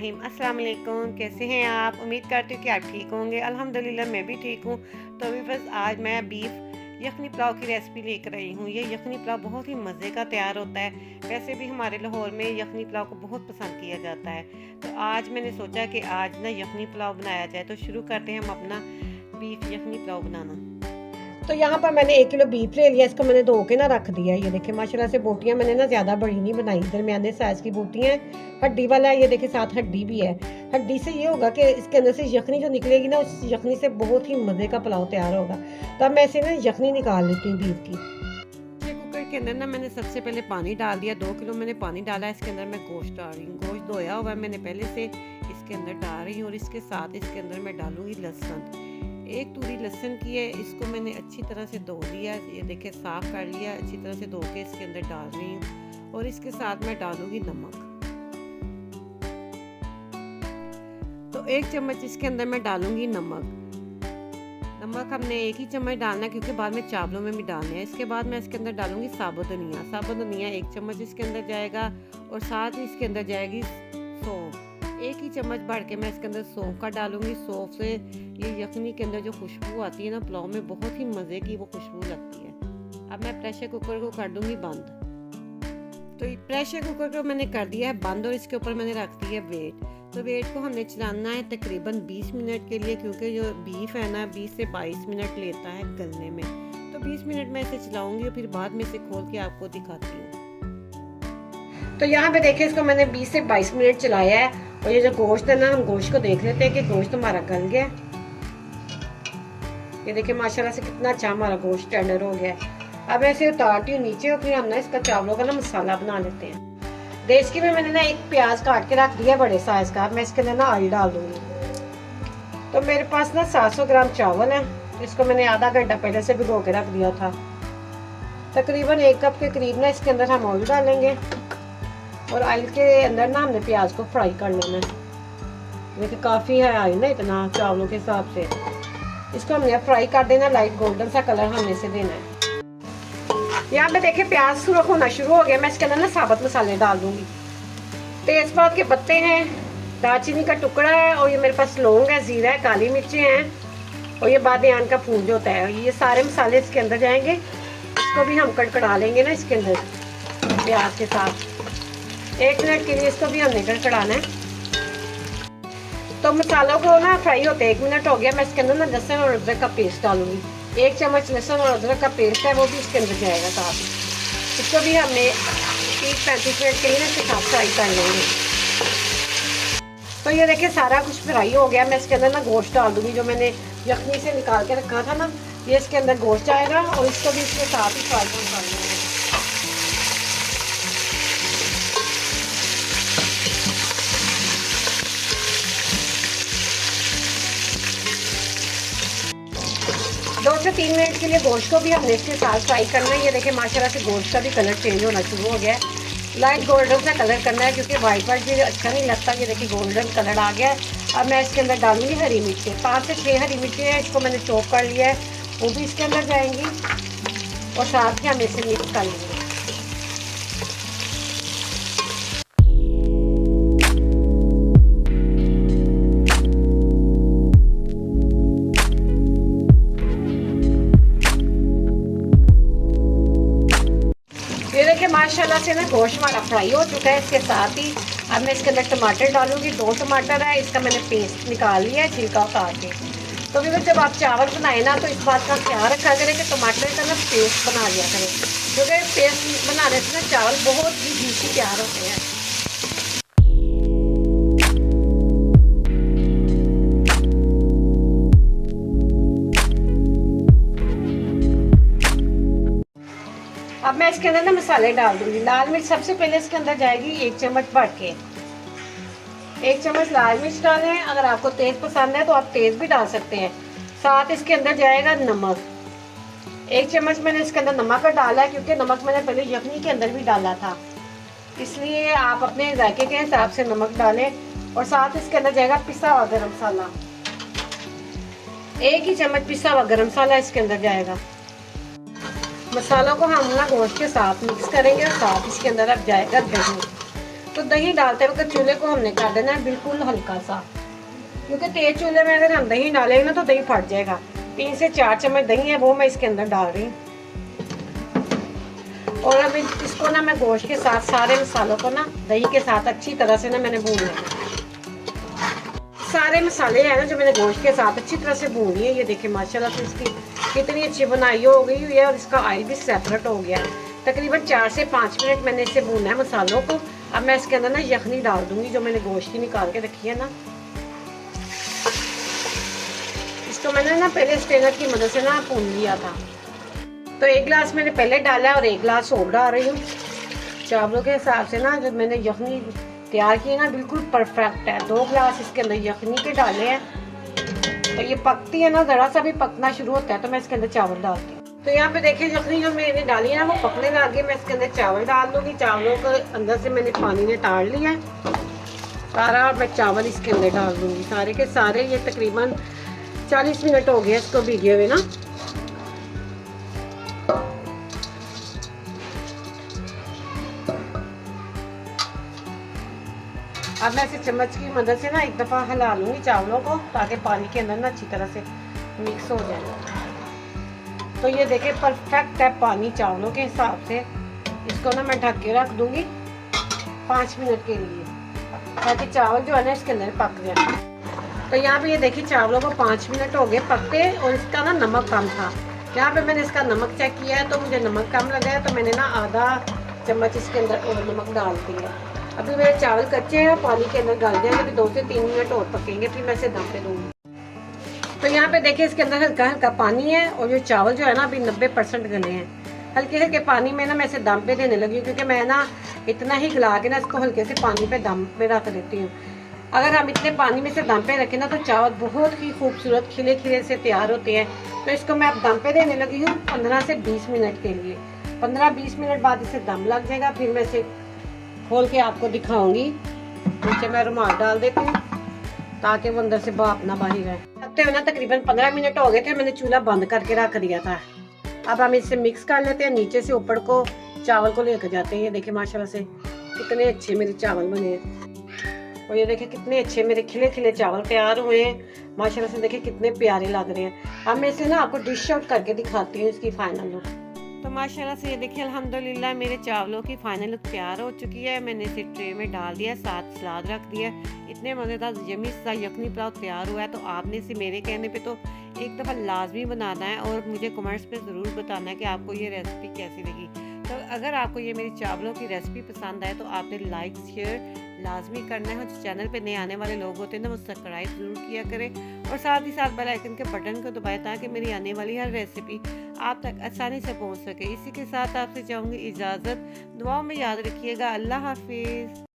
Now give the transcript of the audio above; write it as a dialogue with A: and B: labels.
A: बिस्मिल्लाहिर्रहमानिर्रहीम। अस्सलाम वालेकुम। कैसे हैं आप? उम्मीद करती हूँ कि आप ठीक होंगे। अल्हम्दुलिल्लाह मैं भी ठीक हूँ। तो अभी बस आज मैं बीफ यखनी पुलाव की रेसिपी लेकर आई हूँ। ये यखनी पुलाव बहुत ही मज़े का तैयार होता है। वैसे भी हमारे लाहौर में यखनी पुलाव को बहुत पसंद किया जाता है। तो आज मैंने सोचा कि आज ना यखनी पुलाव बनाया जाए। तो शुरू करते हैं हम अपना बीफ यखनी पुलाव बनाना। तो यहाँ पर मैंने 1 किलो बीफ ले लिया। इसको मैंने धो के ना रख दिया है। ये देखिए माशाल्लाह से बोटियाँ मैंने ना ज़्यादा बड़ी नहीं बनाई, दरमियाने साइज़ की बोटियाँ हैं। हड्डी वाला है, ये देखिए साथ हड्डी भी है। हड्डी से ये होगा कि इसके अंदर से यखनी जो निकलेगी ना, उस यखनी से बहुत ही मज़े का पुलाव तैयार होगा। तो अब मैं इसे ना यखनी निकाल लेती हूँ बीफ की। कुकर के अंदर ना मैंने सबसे पहले पानी डाल दिया। 2 किलो मैंने पानी डाला। इसके अंदर मैं गोश्त डाल रही हूँ। गोश्त धोया हुआ है मैंने पहले से, इसके अंदर डाल रही हूँ। और इसके साथ इसके अंदर मैं डालूंगी लहसुन। 1 तूरी लहसुन की है, इसको मैंने अच्छी तरह से धो लिया। ये देखिए साफ कर लिया, अच्छी तरह से धो के इसके अंदर डाल रही हूँ। और इसके साथ मैं डालूंगी नमक। तो 1 चम्मच इसके अंदर मैं डालूंगी नमक। नमक हमने 1 ही चम्मच डालना है क्योंकि बाद में चावलों में भी डालने हैं। इसके बाद मैं इसके अंदर डालूंगी साबुत धनिया। साबुत धनिया 1 चम्मच इसके अंदर जाएगा। और साथ ही इसके अंदर जाएगी सौंफ। 1 ही चम्मच बढ़ के मैं इसके अंदर सौंफ का डालूंगी। सौंफ से ये यखनी के अंदर जो खुशबू आती है ना पुलाव में, बहुत ही मज़े की वो खुशबू लगती है। अब मैं प्रेशर कुकर को कर दूंगी बंद। तो प्रेशर कुकर को मैंने कर दिया है बंद और इसके ऊपर मैंने रख दी है वेट। तो वेट को हमने चलाना है तकरीबन 20 मिनट के लिए, क्योंकि जो बीफ है ना 20 से 22 मिनट लेता है गलने में। तो 20 मिनट में इसे चलाऊंगी और फिर बाद में इसे खोल के आपको दिखाती हूँ। तो यहाँ पे देखिए इसको मैंने 20 से 22 मिनट चलाया है। और ये जो गोश्त है ना, हम गोश्त को देख लेते हैं कि गोश्त हमारा गल गया। ये देखिए माशाल्लाह से कितना अच्छा हमारा गोश्त टेंडर हो गया है। अब ऐसे उतारती हूँ नीचे और फिर हम ना इसका चावलों का ना मसाला बना लेते हैं। देसी में मैंने ना 1 प्याज काट के रख दिया बड़े साइज का। मैं इसके अंदर ना ऑयल डाल दूंगी। तो मेरे पास ना 700 ग्राम चावल है। इसको मैंने आधा घंटा पहले से भिगो के रख दिया था। तकरीबन 1 कप के करीब ना इसके अंदर हम ऑयल डालेंगे। और ऑयल के अंदर ना हमने प्याज को फ्राई कर लेना है। देखिए काफ़ी है ऑयल ना, इतना चावलों के हिसाब से। इसको हमने फ्राई कर देना, लाइट गोल्डन सा कलर हमने से देना है। यहाँ पे देखिए प्याज सुरख होना शुरू हो गया। मैं इसके अंदर ना साबुत मसाले डाल दूंगी। तेजपात के पत्ते हैं, दालचीनी का टुकड़ा है, और ये मेरे पास लौंग है, जीरा है, काली मिर्ची हैं, और ये बादियान का फूल जो होता है। ये सारे मसाले इसके अंदर जाएंगे। इसको भी हम कड़कड़ा लेंगे ना इसके अंदर प्याज के साथ। 1 मिनट के लिए इसको भी हमने कड़कड़ाना है। तो मसालों को ना फ्राई होते 1 मिनट हो गया। मैं इसके अंदर ना लहसुन और अदरक का पेस्ट डालूंगी। 1 चम्मच लहसुन और अदरक का पेस्ट है, वो भी इसके अंदर जाएगा साथ। इसको भी हमने 30-35 मिनट के लिए ना इसके साथ फ्राई कर लेंगे। तो ये देखिए सारा कुछ फ्राई हो गया। मैं इसके अंदर ना गोश्त डाल दूंगी जो मैंने यखनी से निकाल के रखा था ना। ये इसके अंदर गोश्त जाएगा और इसको भी इसके साथ ही फ्राई कर लेंगे। दो से 3 मिनट के लिए गोश्त को भी हमने इसके साथ फ्राई करना है। ये देखिए माशाल्लाह से गोश्त का भी कलर चेंज होना शुरू हो गया है। लाइट गोल्डन सा कलर करना है क्योंकि वाइट भी अच्छा नहीं लगता। ये देखिए गोल्डन कलर आ गया है। अब मैं इसके अंदर डालूंगी हरी मिर्ची। 5 से 6 हरी मिर्ची है, इसको मैंने चॉप कर लिया है, वो भी इसके अंदर जाएंगी। और साथ ही हम इसे मिक्स कर लेंगे। माशाल्लाह से ना गोश्त हमारा फ्राई हो चुका है। इसके साथ ही अब मैं इसके अंदर टमाटर डालूंगी। 2 टमाटर है, इसका मैंने पेस्ट निकाल लिया है छिलका उतार के। तो भी जब आप चावल बनाए ना तो इस बात का ख्याल रखा करें कि टमाटर का ना पेस्ट बना लिया करें, क्योंकि पेस्ट बनाने से ना चावल बहुत ही जूसी तैयार होते हैं। अब मैं इसके अंदर ना मसाले डाल दूंगी। लाल मिर्च सबसे पहले इसके अंदर जाएगी 1 चम्मच भर के। 1 चम्मच लाल मिर्च डालें। अगर आपको तेज पसंद है तो आप तेज भी डाल सकते हैं। साथ इसके अंदर जाएगा नमक। 1 चम्मच मैंने इसके अंदर नमक का डाला है क्योंकि नमक मैंने पहले यखनी के अंदर भी डाला था, इसलिए आप अपने जायके के हिसाब से नमक डालें। और साथ इसके अंदर जाएगा पिसा हुआ गरम मसाला। 1 ही चम्मच पिसा हुआ गरम मसाला इसके अंदर जाएगा। मसालों को हम ना गोश्त के साथ मिक्स करेंगे और साथ इसके अंदर अब जाएगा दही। तो दही डालते वक्त चूल्हे को हमने कर देना है बिल्कुल हल्का सा, क्योंकि तेज चूल्हे में अगर हम दही डालेंगे ना तो दही फट जाएगा। 3 से 4 चम्मच दही है वो मैं इसके अंदर डाल रही हूँ। और अब इसको ना मैं गोश्त के साथ सारे मसालों को ना दही के साथ अच्छी तरह से ना मैंने भून लिया। सारे मसाले हैं ना जो मैंने गोश्त के साथ अच्छी तरह से भून लिए। ये देखिए माशाल्लाह से इसकी कितनी अच्छी बनाई हो गई है और इसका ऑयल भी सेपरेट हो गया है। तकरीबन 4 से 5 मिनट मैंने इसे भूना है मसालों को। अब मैं इसके अंदर ना यखनी डाल दूंगी जो मैंने गोश्त की निकाल के रखी है ना। इसको मैंने ना पहले स्ट्रेनर की मदद से ना भून लिया था। तो 1 गिलास मैंने पहले डाला और 1 गिलास और डाल रही हूँ। चावलों के हिसाब से ना जब मैंने यखनी तैयार की है ना बिल्कुल परफेक्ट है। 2 गिलास इसके अंदर यखनी के डाले हैं। तो ये पकती है ना, ज़रा सा भी पकना शुरू होता है तो मैं इसके अंदर चावल डालती हूँ। तो यहाँ पे देखिए यखनी जो मैंने डाली है ना वो पकने लगी। मैं इसके अंदर चावल डाल दूँगी। चावलों को अंदर से मैंने पानी निकाल लिया है सारा। मैं चावल इसके अंदर डाल दूँगी सारे के सारे। ये तकरीबन 40 मिनट हो गए इसको भीगे हुए ना। अब मैं इसे चम्मच की मदद से ना एक दफ़ा हिला लूँगी चावलों को ताकि पानी के अंदर ना अच्छी तरह से मिक्स हो जाए। तो ये देखें परफेक्ट है पानी चावलों के हिसाब से। इसको ना मैं ढक के रख दूँगी 5 मिनट के लिए ताकि चावल जो है ना इसके अंदर पक जाए। तो यहाँ पे ये देखिए चावलों को 5 मिनट हो गए पकते और इसका ना नमक कम था। यहाँ पे मैंने इसका नमक चेक किया है तो मुझे नमक कम लगा है तो मैंने ना आधा चम्मच इसके अंदर और नमक डाल दिया। अभी मेरे चावल कच्चे हैं पानी के अंदर डाल देंगे। अभी 2 से 3 मिनट और पकेंगे फिर मैं इसे दम पे दूंगी। तो यहाँ पे देखिए इसके अंदर हल्का हल्का पानी है और ये चावल जो है ना अभी 90% गले हैं। हल्के हल्के पानी में ना मैं इसे दम पे देने लगी क्योंकि मैं ना इतना ही गला के ना इसको हल्के से पानी पे दम पे रख देती हूँ। अगर हम इतने पानी में से दम पे रखें ना तो चावल बहुत ही खूबसूरत खिले खिले से तैयार होते हैं। तो इसको मैं अब दम पे देने लगी हूँ 15 से 20 मिनट के लिए। 15-20 मिनट बाद इसे दम लग जाएगा फिर मैं इसे खोल के आपको दिखाऊंगी। नीचे मैं रुमाल डाल देती हूँ ताकि वो अंदर से भाप ना बाहर रहे। लगते हुए ना तकरीबन 15 मिनट हो गए थे। मैंने चूल्हा बंद करके रख दिया था। अब हम इसे मिक्स कर लेते हैं। नीचे से ऊपर को चावल को लेकर जाते हैं। ये देखिए माशाल्लाह से कितने अच्छे मेरे चावल बने हैं और ये देखिए कितने अच्छे मेरे खिले खिले चावल तैयार हुए हैं माशाल्लाह से। देखिए कितने प्यारे लग रहे हैं। अब मैं इसे ना आपको डिश आउट करके दिखाती हूँ इसकी फाइनल लुक। तो माशाल्लाह से ये देखिए अल्हम्दुलिल्लाह मेरे चावलों की फाइनल लुक तैयार हो चुकी है। मैंने इसे ट्रे में डाल दिया, साथ सलाद रख दिया। इतने मज़ेदार यम्मी सा यखनी पुलाव तैयार हुआ है। तो आपने इसे मेरे कहने पे तो एक दफ़ा लाजमी बनाना है और मुझे कमेंट्स में ज़रूर बताना है कि आपको ये रेसिपी कैसी लगी। तो अगर आपको ये मेरी चावलों की रेसिपी पसंद आए तो आपने लाइक शेयर लाजमी करना है। और जो चैनल पे नए आने वाले लोग होते हैं ना वो सब्सक्राइब ज़रूर किया करें और साथ ही साथ बेल आइकन के बटन को दबाएं ताकि मेरी आने वाली हर रेसिपी आप तक आसानी से पहुंच सके। इसी के साथ आपसे चाहूँगी इजाज़त। दुआओं में याद रखिएगा। अल्लाह हाफिज़।